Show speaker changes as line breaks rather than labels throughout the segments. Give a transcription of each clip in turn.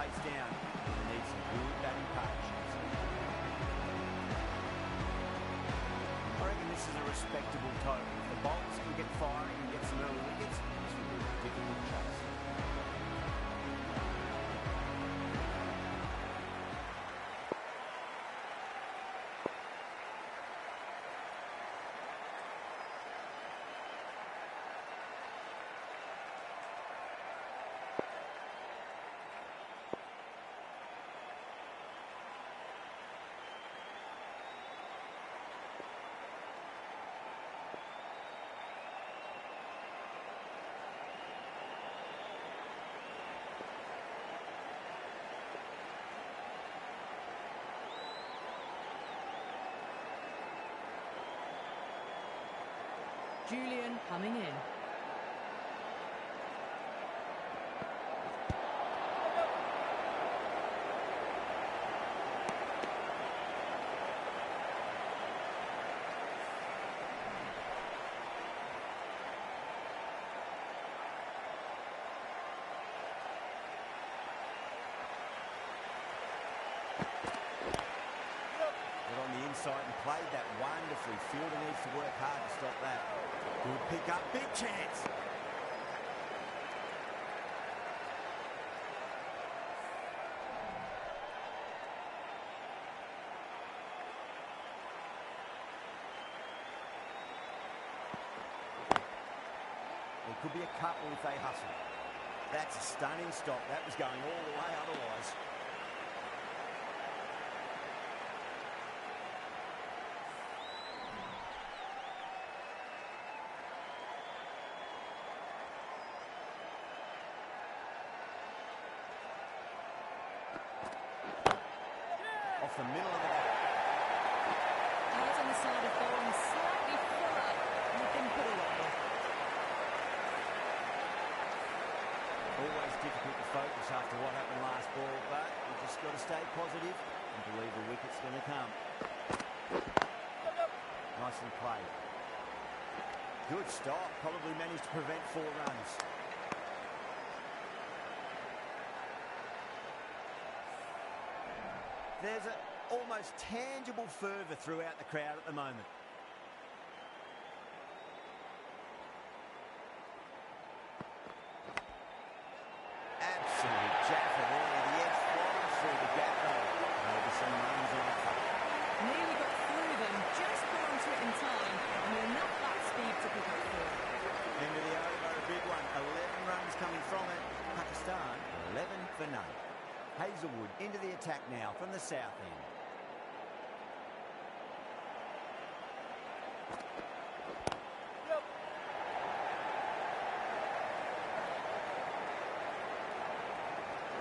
chase down. They need some good batting partnerships. I reckon this is a respectable total. If the bowlers can get firing and get some early wickets, this will be a difficult chase.
Julian coming in.
On the inside and played that wonderfully. Fielder needs to work hard to stop that. Good pick up, big chance. There could be a couple if they hustle. That's a stunning stop. That was going all the way otherwise. Off the middle of the bat.
He's on the side of bowling slightly fuller and he's been put away.
Always difficult to focus after what happened last ball, but you've just got to stay positive and believe the wicket's going to come. Nicely played. Good stop. Probably managed to prevent 4 runs. There's an almost tangible fervour throughout the crowd at the moment. Absolute jaffer there. The edge flies through the gap though. Maybe some runs on offer.
Nearly got through them, just got onto it in time, and enough bat speed to pick up through.
End of the over, a big one. 11 runs coming from it. Pakistan, 11 for none. Hazelwood into the attack now from the south end.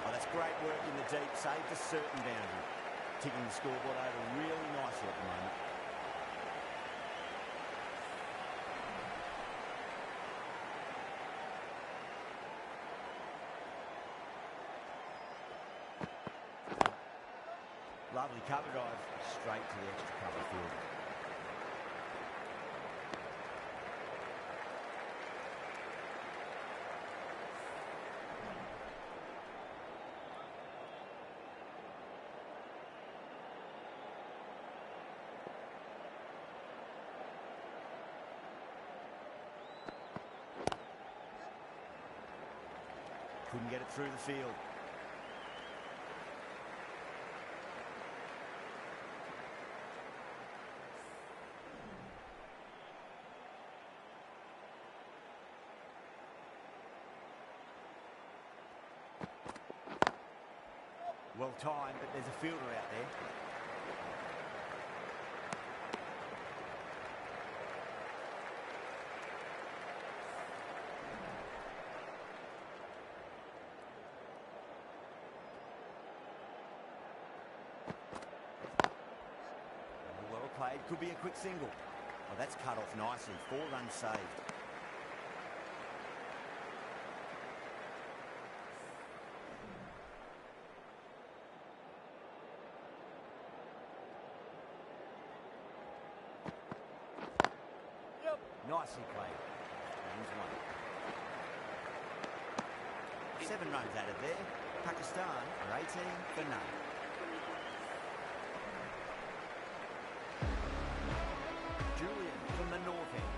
Oh, that's great work in the deep. Saved a certain boundary. Ticking the scoreboard over really nicely at the moment. Lovely cover drive, straight to the extra cover field. Couldn't get it through the field. Well timed, but there's a fielder out there. Well played, could be a quick single. Oh, that's cut off nicely, 4 runs saved. Nicely played. Gains 1. 7 runs added there. Pakistan are 18 for none. Julian from the north end.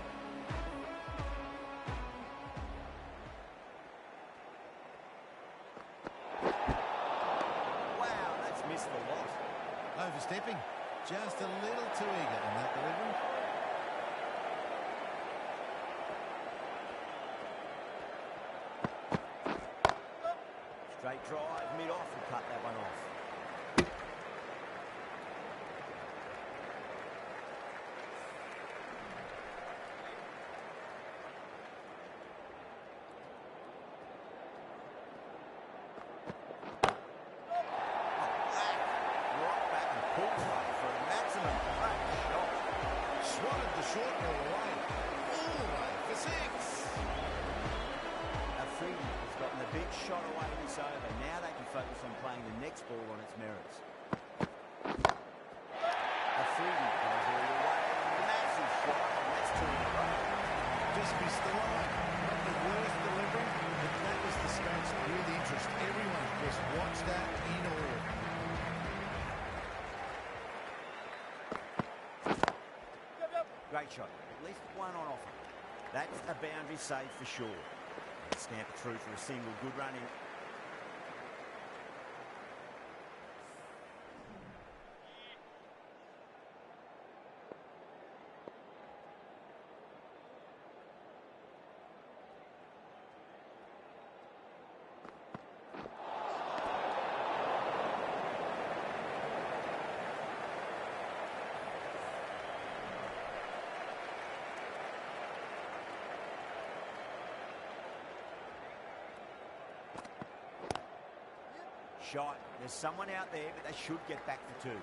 Wow, that's missed the lot.
Overstepping. Just a little too eager in that delivery.
Straight drive, mid-off, will cut that one off. Right back and pulls right for a maximum. Great shot.
Swatted the short ball away. All the way for 6.
Afridi has gotten the big shot away this over. Now they can focus on playing the next ball on its merits. Afridi goes all the way. Massive shot, and that's 2 in a row.
Just missed the line. Not the worst delivery, but that was the scratch with interest. Everyone just watched that in awe.
Great shot. At least one on offer. That's a boundary save for sure. Scamper through for a single. Good running. Shot. There's someone out there, but they should get back for 2.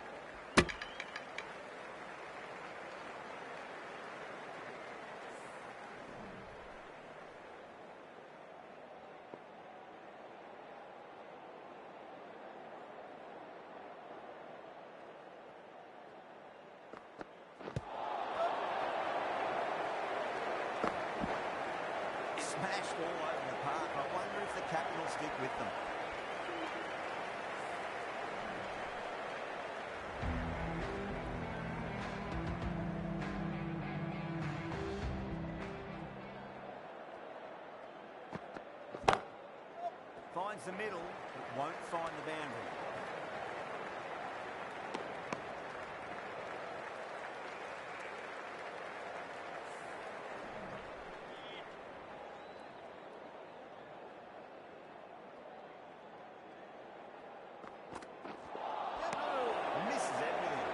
Smashed all over the park. I wonder if the captain will stick with them. Finds the middle, but won't find the boundary. Misses everything.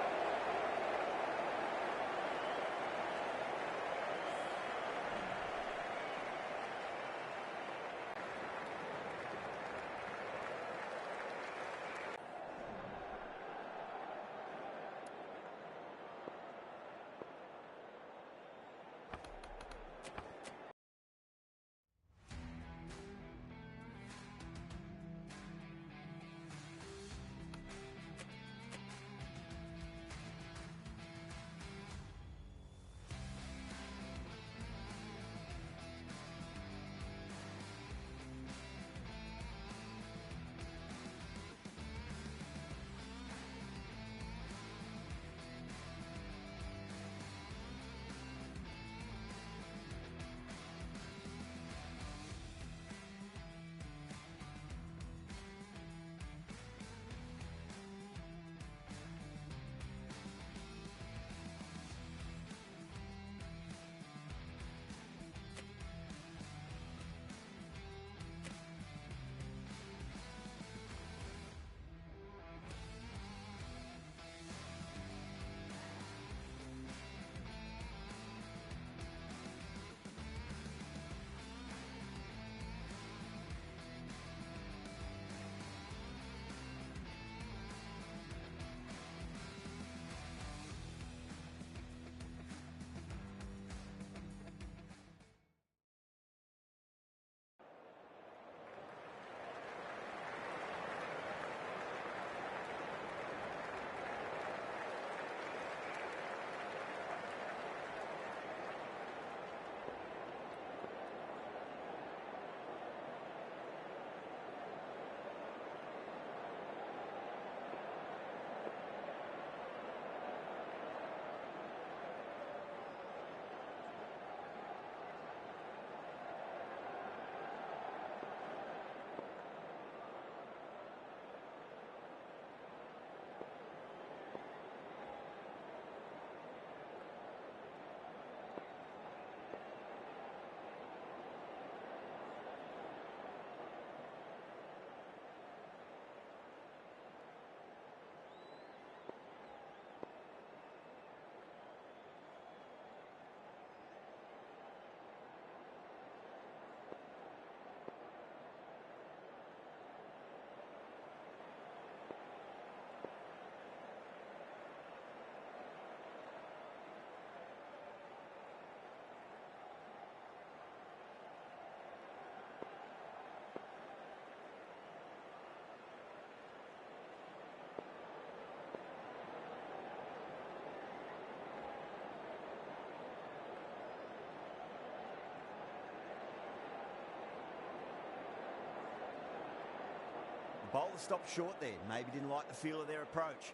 The bowler stopped short there. Maybe didn't like the feel of their approach.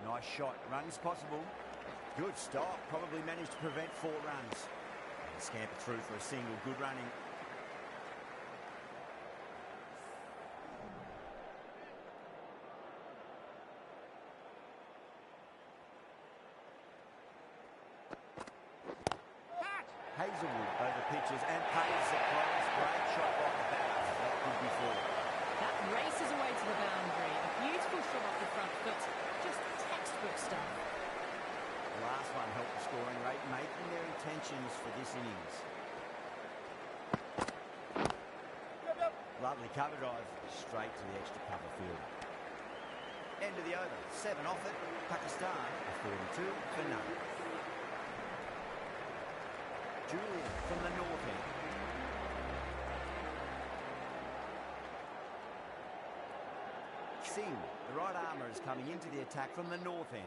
Nice shot. Runs possible. Good stop. Probably managed to prevent 4 runs. And scamper through for a single. Good running. Hazelwood over pitches and pays the close. Great shot by the bat. That could be 4.
That races away to the boundary. A beautiful shot off the front foot. Just textbook stuff.
The last one helped the scoring rate, making their intentions for this innings. Lovely cover drive, straight to the extra cover field. End of the over, 7 off it. Pakistan are 42 for none. Julian from the north end. Singh, the right armour, is coming into the attack from the north end.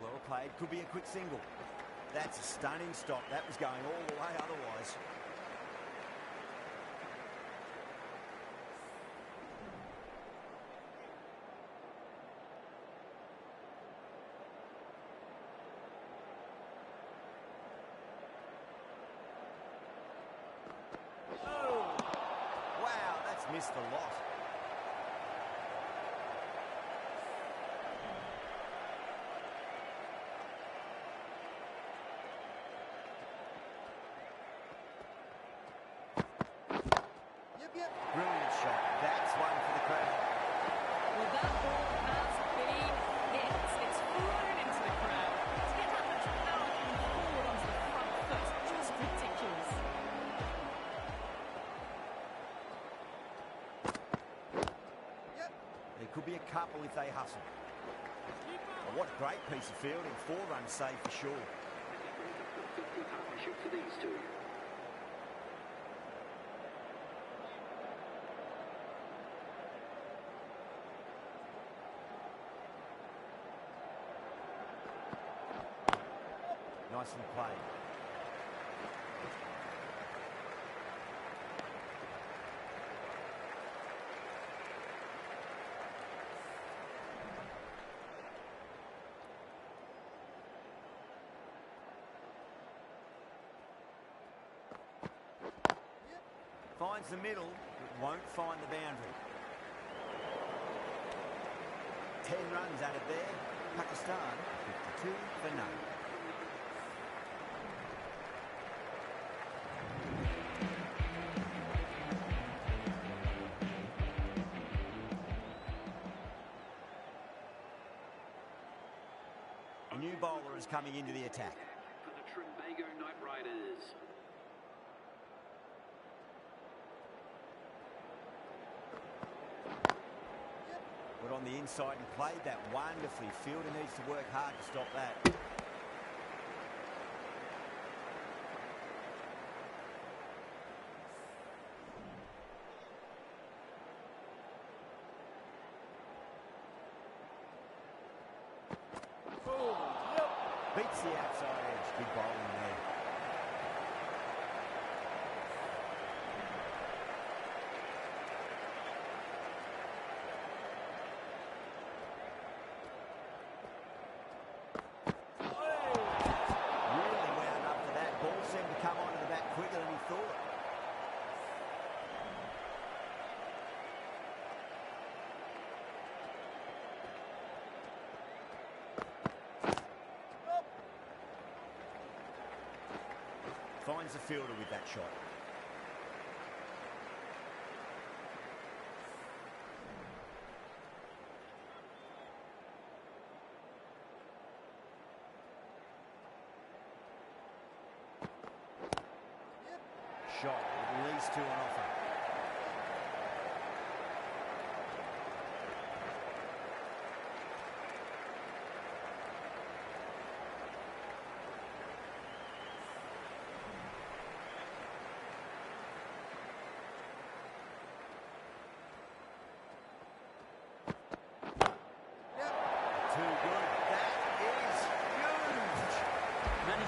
Well played, could be a quick single. That's a stunning stop. That was going all the way otherwise. Missed a lot. Yep. Brilliant shot. That's one for the crowd.
Well, that ball has been hit. It's flown into the crowd. To get that much power coming forward onto the front foot, just ridiculous.
There could be a couple if they hustle. Oh, what a great piece of fielding. 4 runs saved for sure.
Partnership for these two.
Nicely played. Finds the middle, but won't find the boundary. 10 runs added there. Pakistan 52 for none. A new bowler is coming into the attack.
For the Trinbago Knight Riders.
Got on the inside and played that wonderfully. Fielder needs to work hard to stop that. Beats the outside edge. Big bowling there. Really wound up for that. Ball seemed to come onto the bat quicker than he thought. Finds the fielder with that shot. Shot, at least 2 on offer.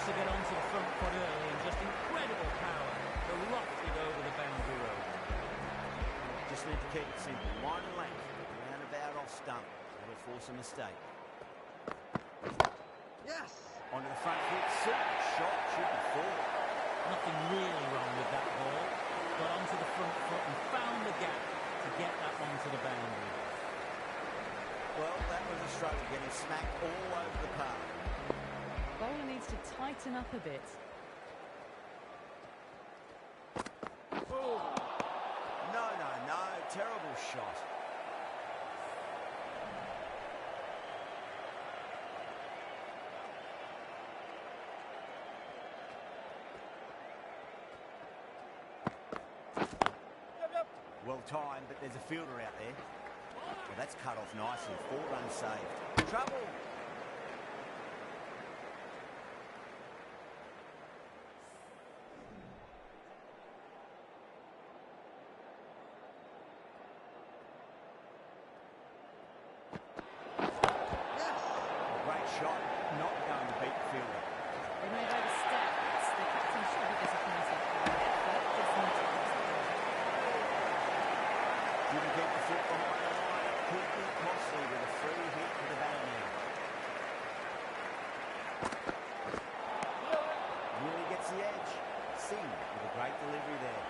to get onto the front foot early and just incredible power to loft it over the boundary road.
Just need to keep it simple. One length, round about off stump. That'll force a mistake.
Yes!
Onto the front foot. Super shot. Should be forward.
Nothing really wrong with that ball. Got onto the front foot and found the gap to get that one to the boundary.
Well, that was a struggle, getting smacked all over the park.
Bowler needs to tighten up a bit.
Oh. No, no, no. Terrible shot. Well timed, but there's a fielder out there. Well, that's cut off nicely. 4 runs saved. Trouble! A great shot, not going to beat the fielder.
They may have overstepped. The captain should be disappointed. Just need to fix the ball.
Didn't keep the foot behind the line. Could be costly with a free hit to the batter now. Really gets the edge. Singh with a great delivery there.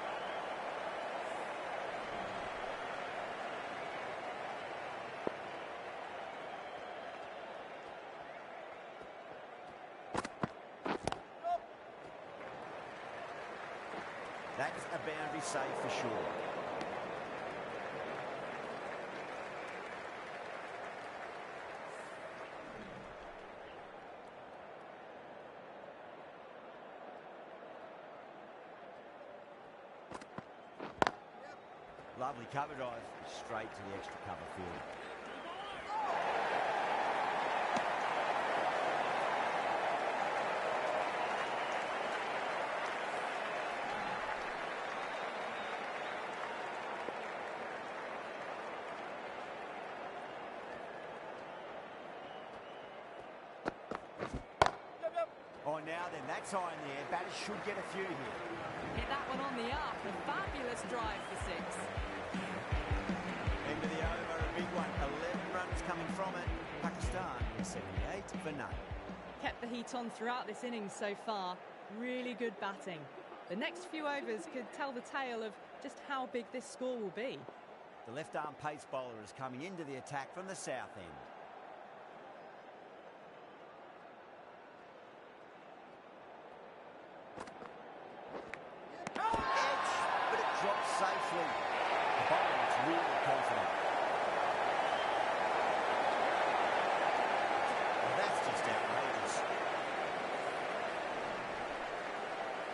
That's a boundary save for sure. Lovely cover drive, straight to the extra cover field. Oh, now then, that's high in the air. Batters should get a few here.
Hit that one on the arc. A fabulous drive for 6.
End of the over, a big one. 11 runs coming from it. Pakistan is 78 for none.
Kept the heat on throughout this innings so far. Really good batting. The next few overs could tell the tale of just how big this score will be.
The left-arm pace bowler is coming into the attack from the south end. Edge, but it drops safely. The bowler is really confident. Well, that's just outrageous.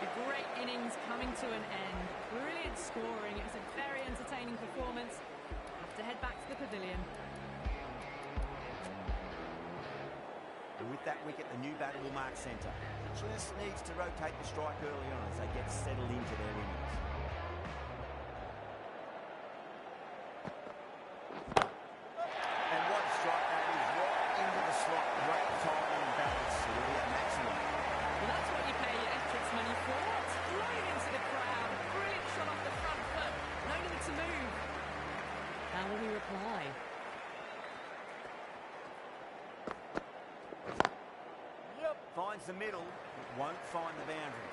A great innings coming to an end. Brilliant scoring. It was a very entertaining performance. Have to head back to the pavilion.
And with that wicket, the new batter will mark centre. Just needs to rotate the strike early on as they get settled into their innings. And what a strike that is, right into the slot. Great timing and balance. It'll be a maximum.
Well, that's what you pay your Ettrick's money for. It's flown into the crowd. Brilliant shot off the front foot. No need to move. How will he reply?
Finds the middle, but won't find the boundary.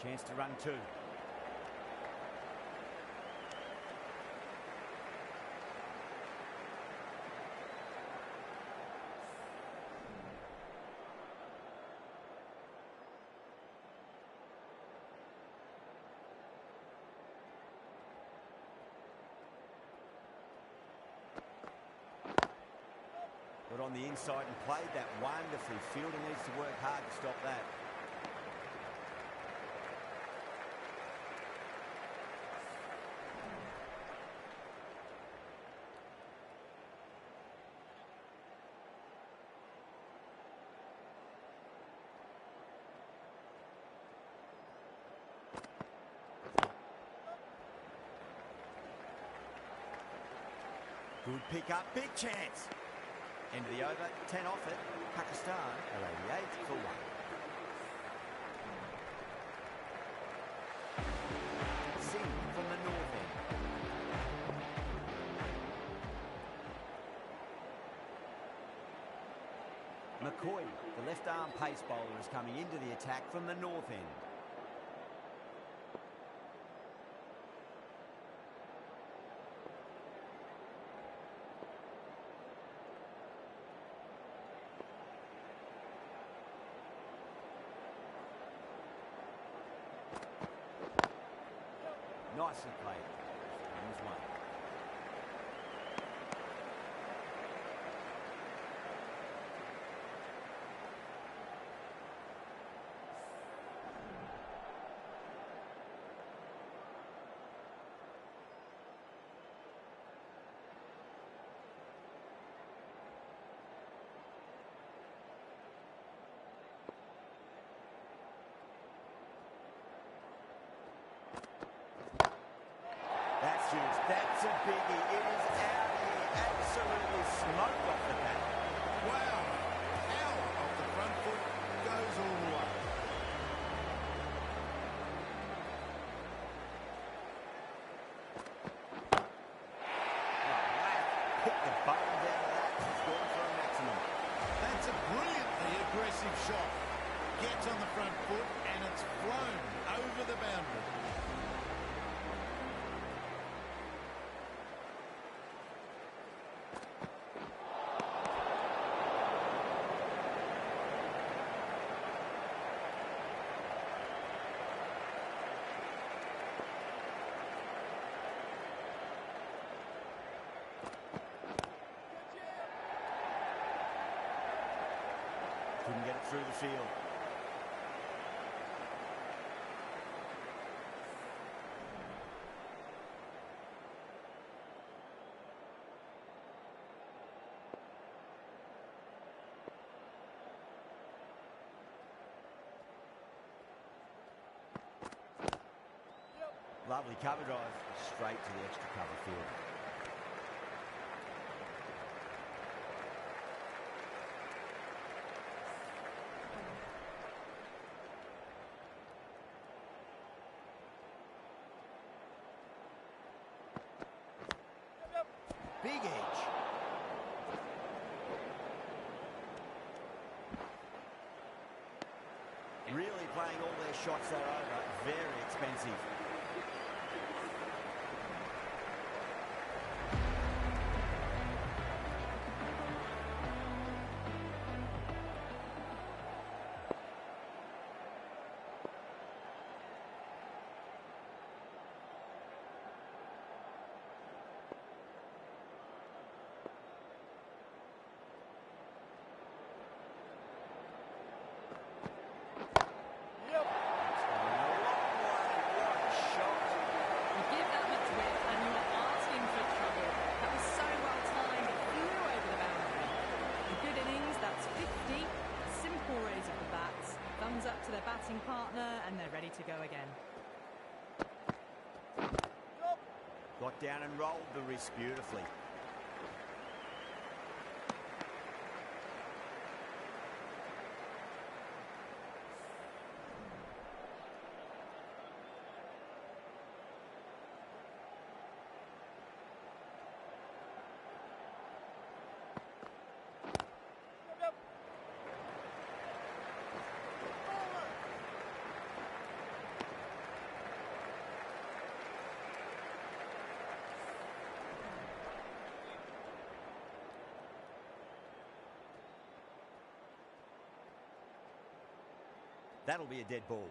Chance to run 2. Got on the inside and played that wonderfully. Fielder needs to work hard to stop that. Good pick up, big chance. End of the over, 10 off it. Pakistan are 88 for 1. Singh from the north end. McCoy, the left-arm pace bowler, is coming into the attack from the north end. Nicely played. Runs 1. That's huge. That's a biggie. It is out here. Absolutely smoked off the bat.
Wow. Power off the front foot goes all the way.
Hit the button down to that. He's gone for a maximum.
That's a brilliantly aggressive shot. Gets on the front foot and it's flown over the boundary.
Couldn't get it through the field. Lovely cover drive straight to the extra cover field. Big edge. Really playing all their shots that are over. Very expensive.
Up to their batting partner and they're ready to go again.
Got down and rolled the wrist beautifully. That'll be a dead ball.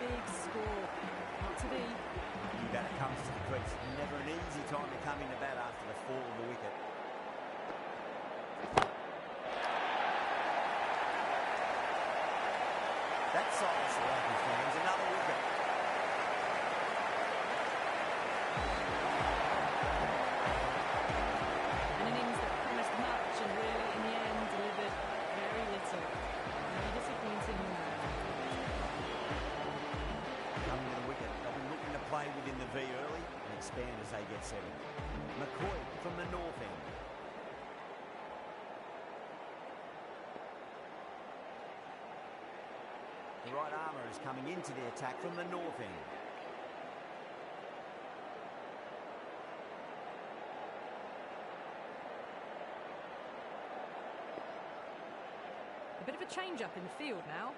big score. Not to be.
New batter comes to the crease. Never an easy time to come into bat after the fall of the wicket. That silenced the local fans. Another wicket.
An innings that promised much and really, in the end, delivered very little. Very disappointing.
Coming to the wicket. They'll be looking to play within the V early and expand as they get settled. McCoy from the north end. The right armour is coming into the attack from the north end.
A bit of a change-up in the field now.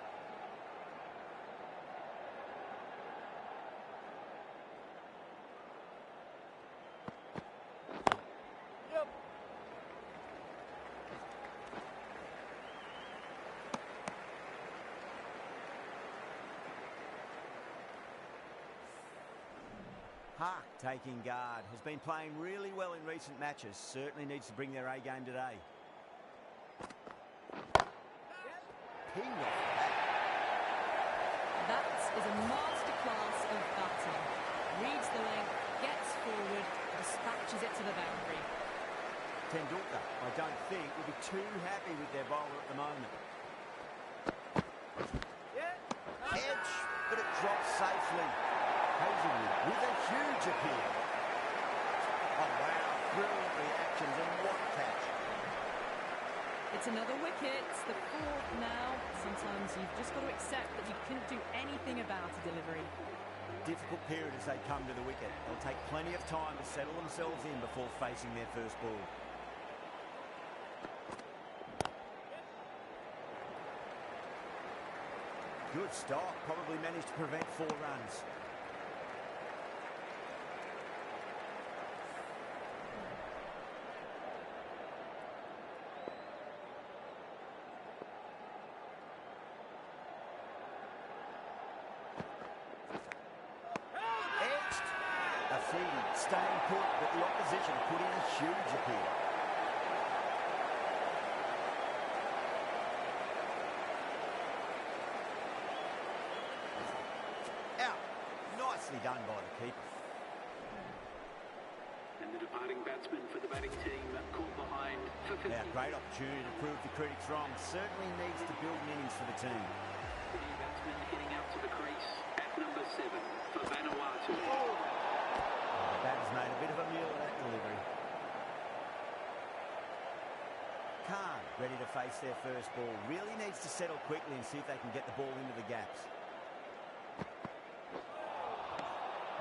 Hark taking guard. Has been playing really well in recent matches. Certainly needs to bring their A game today. Pinged off the bat.
That is a masterclass of batting. Reads the length, gets forward, dispatches it to the boundary.
Tendulkar, I don't think, will be too happy with their bowler at the moment. Edge, but it drops safely. Hazelwood with a huge appeal. Oh wow, brilliant reactions and what a catch.
It's another wicket, it's the fourth now. Sometimes you've just got to accept that you couldn't do anything about a delivery.
Difficult period as they come to the wicket. They'll take plenty of time to settle themselves in before facing their first ball. Good stop, probably managed to prevent 4 runs. Staying put, but the opposition put in a huge appeal. Out. Nicely done by the keeper.
And the departing batsman for the batting team caught behind for 50.
Now, great opportunity to prove the critics wrong. Certainly needs to build an innings for the team.
The new batsman heading out to the crease at number 7 for Vanuatu.
The batter's made a bit of a meal of that delivery. Khan ready to face their first ball. Really needs to settle quickly and see if they can get the ball into the gaps.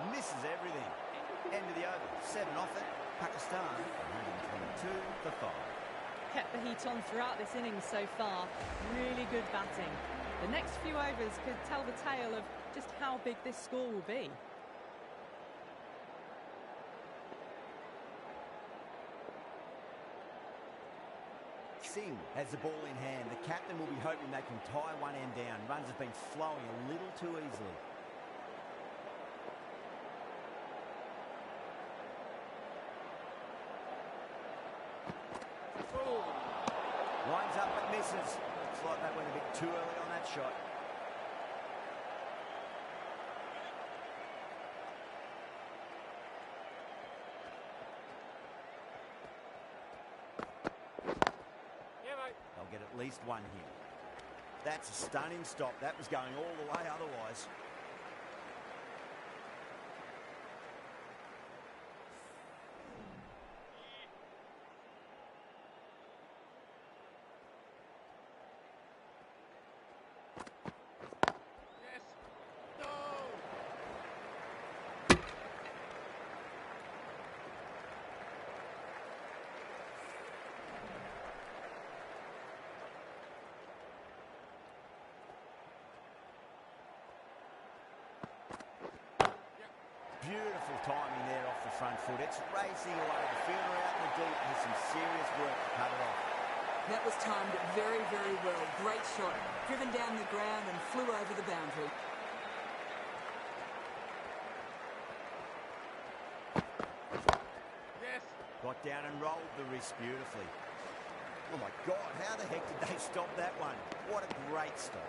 Misses everything. End of the over. 7 off it. Pakistan 122 for 5.
Kept the heat on throughout this innings so far. Really good batting. The next few overs could tell the tale of just how big this score will be.
Singh has the ball in hand. The captain will be hoping they can tie one end down. Runs have been flowing a little too easily. Lines up but misses. Looks like they went a bit too early on that shot. They'll get at least one here. That's a stunning stop. That was going all the way otherwise. Beautiful timing there off the front foot. It's racing away. The fielder out in the deep has some serious work to cut it off.
That was timed very, very well. Great shot. Driven down the ground and flew over the boundary.
down and rolled the wrist beautifully. Oh my God, how the heck did they stop that one? What a great stop.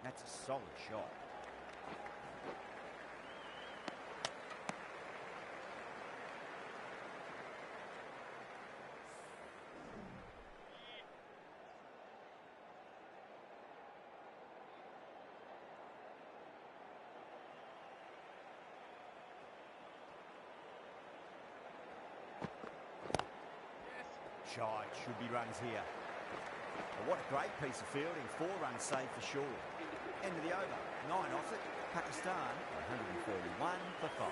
That's a solid shot. Shy, should be runs here. But what a great piece of fielding. 4 runs saved for sure. End of the over. 9 off it. Pakistan, 141 for 5.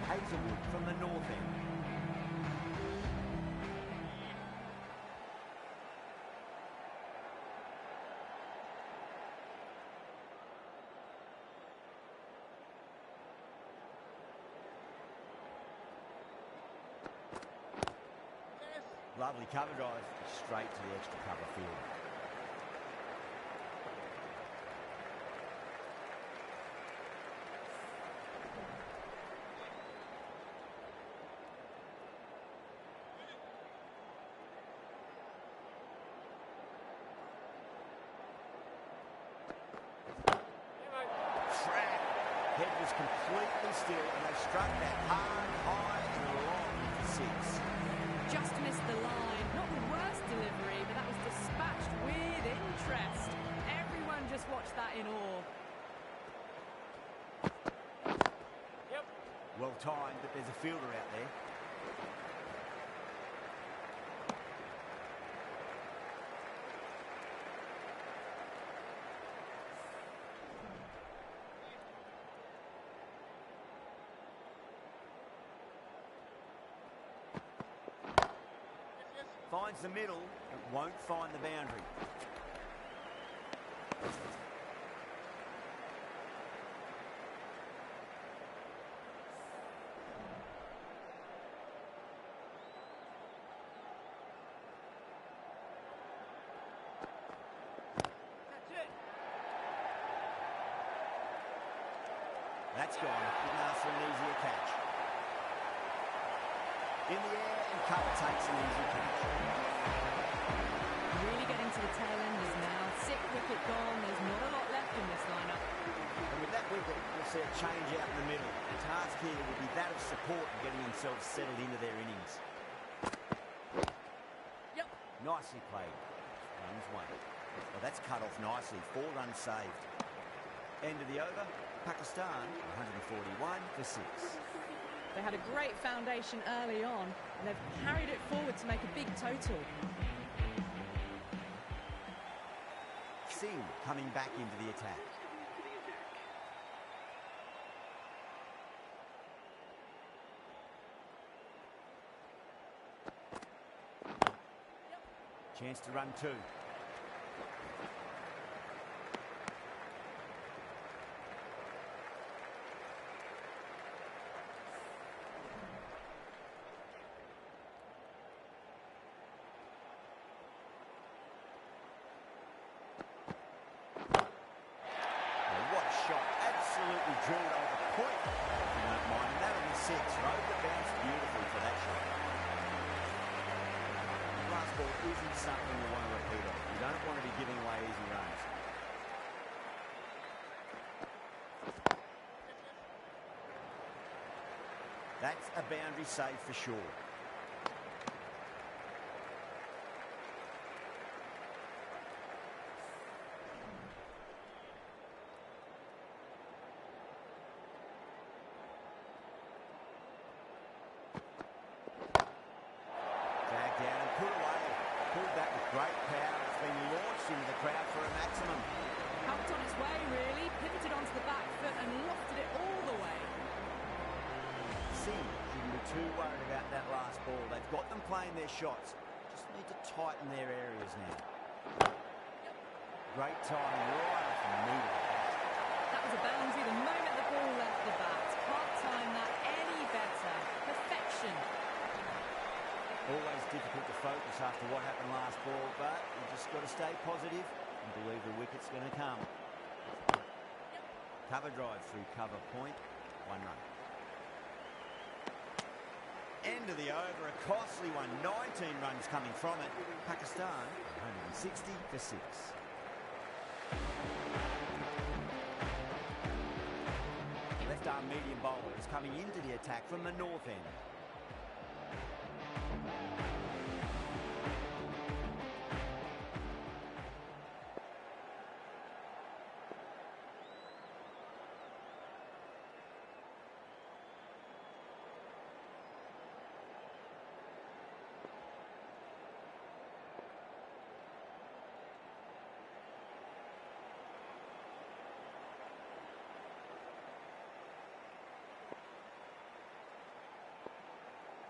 Hazelwood from the north end. Lovely cover drive, straight to the extra cover field. Track. Head was completely still and they struck that hard, high and long for 6.
Just missed the line. Not the worst delivery, but that was dispatched with interest. Everyone just watched that in awe.
Well timed, but there's a fielder out there. Finds the middle, but won't find the boundary. That's gone. Couldn't ask for an easier catch. In the air and cover takes an easy catch.
Really getting to the tail enders now. 6th wicket gone. There's not a lot left in this lineup.
And with that wicket, we'll see a change out in the middle. The task here will be that of support and getting themselves settled into their innings.
Yep.
Nicely played. Runs 1. Well, that's cut off nicely. 4 runs saved. End of the over. Pakistan, 141 for 6.
They had a great foundation early on, and they've carried it forward to make a big total.
Singh coming back into the attack. Chance to run 2. Absolutely drilled over point. You don't mind that on the 6. Rode the bounce beautifully for that shot. Last ball isn't something you want to repeat on. You don't want to be giving away easy runs. That's a boundary save for sure. Great power. It's been launched into the crowd for a maximum.
Helped on its way, really. Pivoted onto the back foot and lofted it all the way.
Singh shouldn't be too worried about that last ball. They've got them playing their shots. Just need to tighten their areas now. Great timing right off the middle.
That was a boundary the moment the ball left the bat. Can't time that any better. Perfection.
Always difficult to focus after what happened last ball, but you just got to stay positive and believe the wicket's going to come. Cover drive through cover point, 1 run. End of the over, a costly one, 19 runs coming from it. Pakistan, 160 for 6. Left arm medium bowler is coming into the attack from the north end.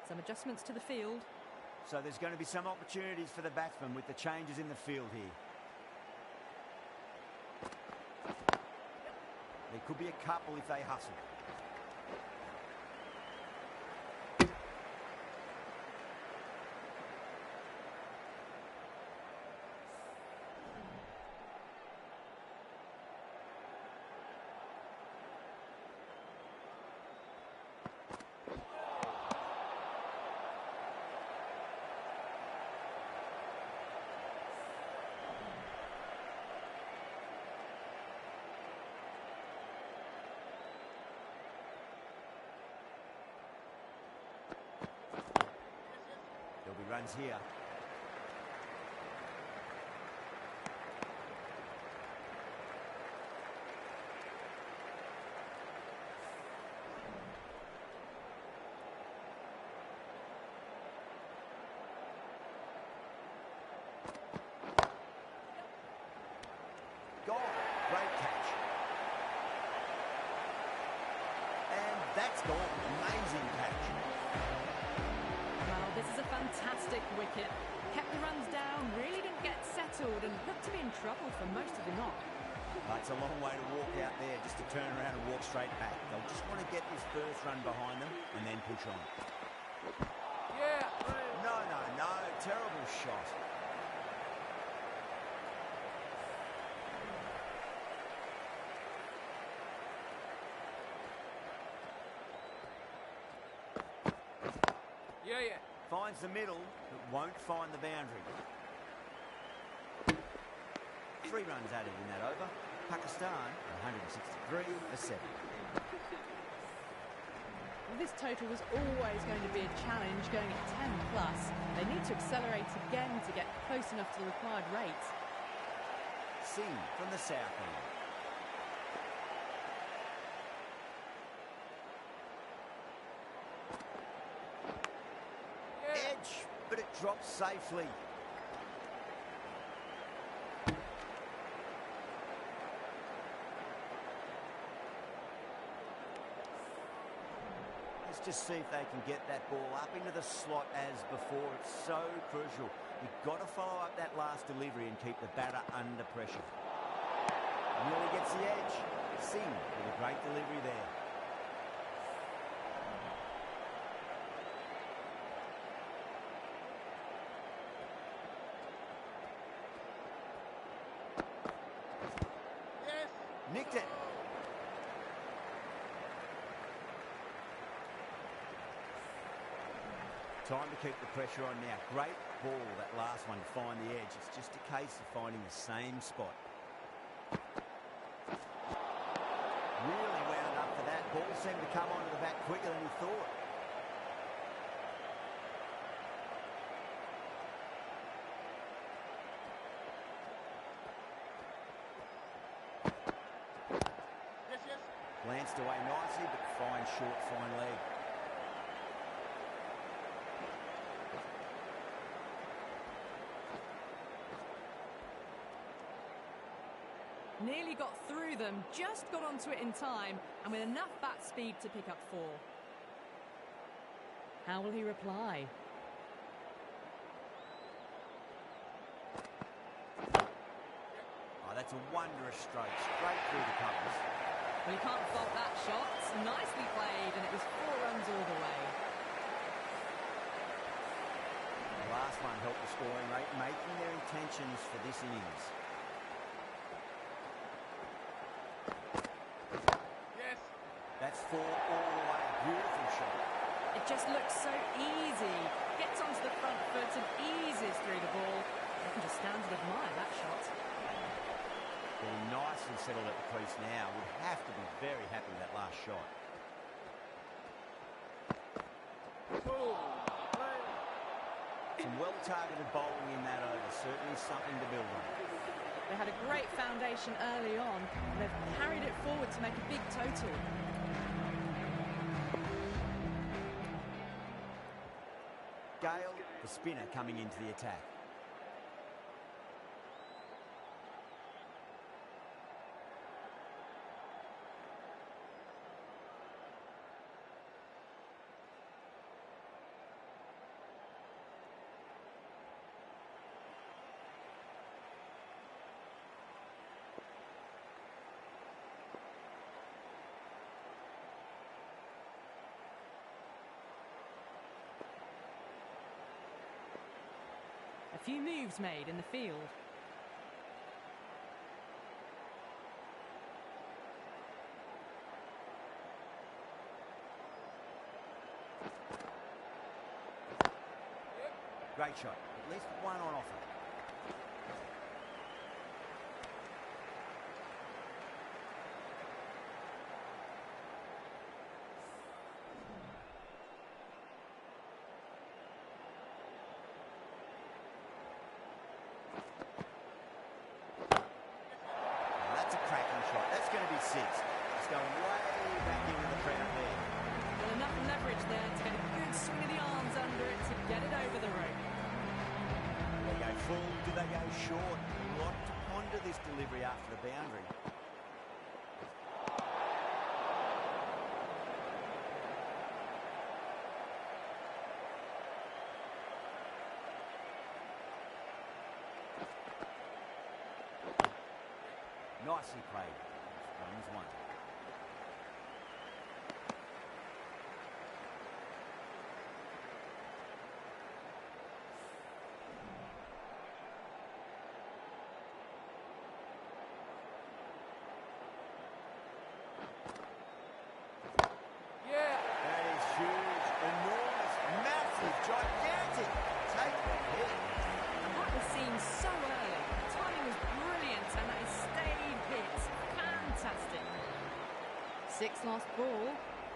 Some adjustments to the field.
So there's going to be some opportunities for the batsmen with the changes in the field here. There could be a couple if they hustle. There'll be runs here. Gone. Great catch. And that's gone. Amazing catch.
Well, this is a fantastic wicket. Kept the runs down, really didn't get settled and looked to be in trouble for most of the knock.
That's a long way to walk out there just to turn around and walk straight back. They'll just want to get this first run behind them and then push on.
Yeah.
No, no, no. Terrible shot.
Yeah.
Finds the middle, but won't find the boundary. 3 runs added in that over. Pakistan, 163 for 7.
Well, this total was always going to be a challenge going at 10 plus. They need to accelerate again to get close enough to the required rate.
Singh from the south end. Edge, but it drops safely. Let's just see if they can get that ball up into the slot as before. It's so crucial. You've got to follow up that last delivery and keep the batter under pressure. Nearly gets the edge. Singh with a great delivery there. Nicked it. Time to keep the pressure on now. Great ball, that last one, to find the edge. It's just a case of finding the same spot. Really wound up for that. Ball seemed to come onto the bat quicker than he thought. Glanced away nicely, but fine short, fine leg.
Nearly got through them, just got onto it in time, and with enough bat speed to pick up 4. How will he reply?
Oh, that's a wondrous stroke, straight through the covers.
Well, you can't fault that shot. Nicely played, and it was 4 runs all the way.
The last one helped the scoring rate, making their intentions for this innings.
Yes.
That's 4 all the way. Beautiful shot.
It just looks so easy. Gets onto the front foot and eases through the ball. I can just stand and admire that shot.
Being nicely settled at the crease now. Would have to be very happy with that last shot. Some well-targeted bowling in that over. Certainly something to build on.
They had a great foundation early on, and they've carried it forward to make a big total.
Gale, the spinner, coming into the attack.
A few moves made in the field.
Great shot. At least one on offer. That's a cracking shot. That's going to be 6. It's going way back into the crowd there.
Well, enough leverage there to get a good swing of the arms under it to get it over the rope.
Do they go full? Do they go short? A lot to ponder this delivery after the boundary. Nicely played. Runs 1.
Yeah.
That is huge, enormous, massive, gigantic. Take the hit.
And that was seen so early. The timing was brilliant, and that is stayed hit. Fantastic. 6 lost ball.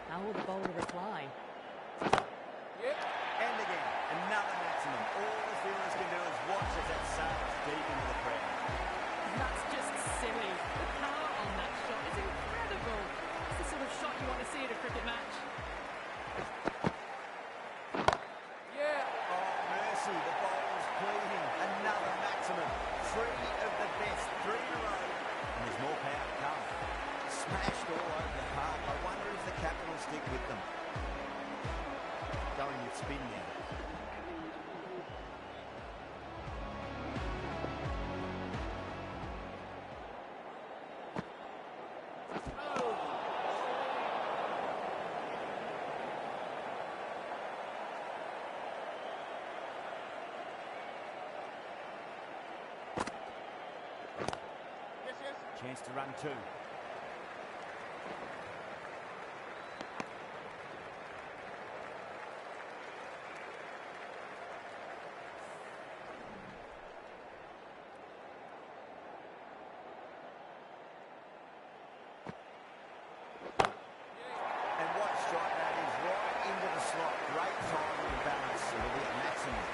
How will the bowler reply?
Yep.
And again, another maximum. All the fielders can do is watch as that sails deep into the crowd.
That's just silly. The power on that shot is incredible. It's the sort of shot you want to see at a cricket match.
Yeah.
Oh, mercy, the bowler's pleading. Another maximum. 3 of the best, 3 in a row. And there's more power to come. Smashed all over the park. I wonder if the captain will stick with them. Going with spin now.
Yes, yes.
Chance to run 2. And what a strike that is, right into the slot. Great timing and balance, so it'll be a maximum.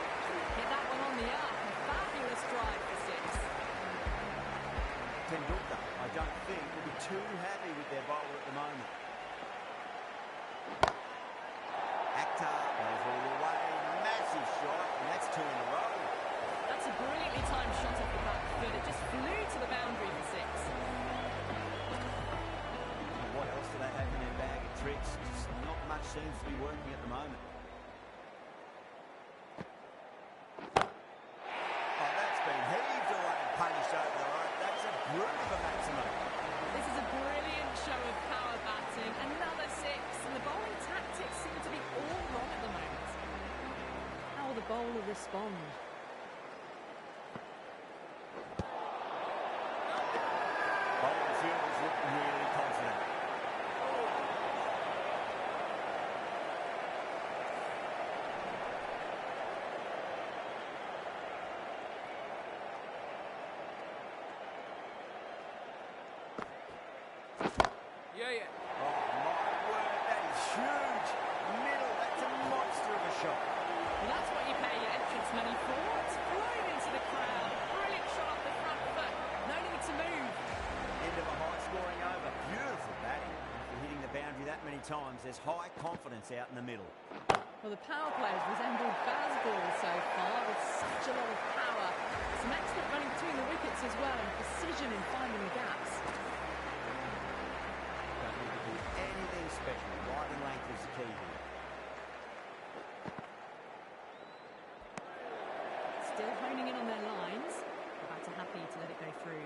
Hit that one on the up. A fabulous drive for 6.
Tendulkar, I don't think, will be too happy with their bowler at the moment. Akhtar goes all the way. Massive shot, and that's 2 in a row.
That's a brilliantly timed shot off the back foot. It just flew to the boundary for 6.
What else do they have in their bag of tricks? Just not much seems to be working at the moment. Oh, that's been heaved away and punished over the rope. That's a brute of a maximum.
This is a brilliant show of power batting. Another six. And the bowling tactics seem to be all wrong at the moment. How will the bowler respond?
Bowling fielders look really confident.
Yeah.
Oh, my word, that is huge. Middle, that's a monster of a shot.
Well, that's what you pay your entrance money for. It's flown into the crowd. Brilliant shot off the front foot. No need to move.
End of a high-scoring over. Beautiful batting. After hitting the boundary that many times, there's high confidence out in the middle.
Well, the power play has resembled baseball so far with such a lot of power. Some excellent running between the wickets as well and precision in finding the gaps.
Don't need to do anything special. Right and length is the key here.
Still honing in on their lines. The batter happy to let it go through.